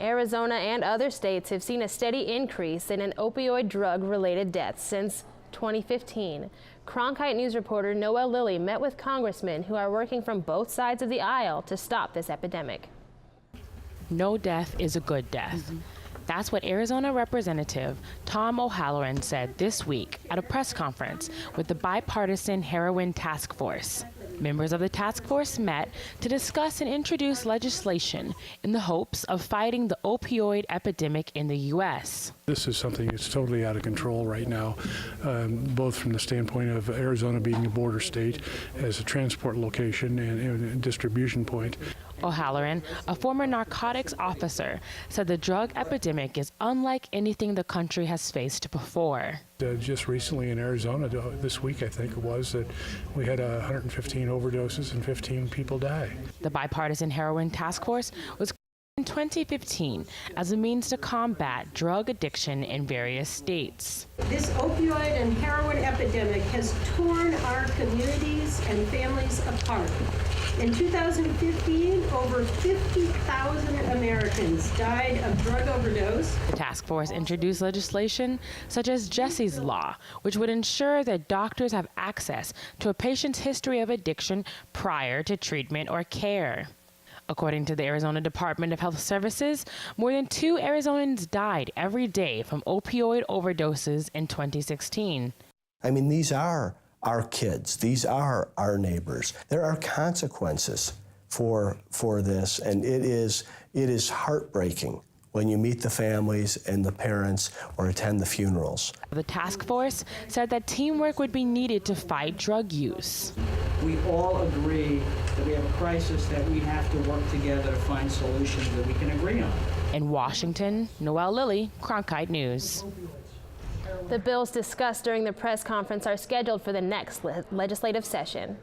Arizona and other states have seen a steady increase in an opioid drug-related deaths since 2015. Cronkite News reporter Noëlle Lilley met with congressmen who are working from both sides of the aisle to stop this epidemic. No death is a good death. That's what Arizona Representative Tom O'Halloran said this week at a press conference with the Bipartisan Heroin Task Force. Members of the task force met to discuss and introduce legislation in the hopes of fighting the opioid epidemic in the U.S. This is something that's totally out of control right now, both from the standpoint of Arizona being a border state as a transport location and a distribution point. O'Halloran, a former narcotics officer, said the drug epidemic is unlike anything the country has faced before. Just recently in Arizona, this week I think it was, that we had 115 overdoses and 15 people die. The Bipartisan Heroin Task Force was in 2015 as a means to combat drug addiction in various states. This opioid and heroin epidemic has torn our communities and families apart. In 2015, over 50,000 Americans died of drug overdose. The task force introduced legislation such as Ducey's Law, which would ensure that doctors have access to a patient's history of addiction prior to treatment or care. According to the Arizona Department of Health Services, more than 2 Arizonans died every day from opioid overdoses in 2016. I mean, these are our kids. These are our neighbors. There are consequences for this, and it is heartbreaking when you meet the families and the parents or attend the funerals. The task force said that teamwork would be needed to fight drug use. We all agree that we have a crisis, that we have to work together to find solutions that we can agree on. In Washington, Noëlle Lilley, Cronkite News. The bills discussed during the press conference are scheduled for the next legislative session.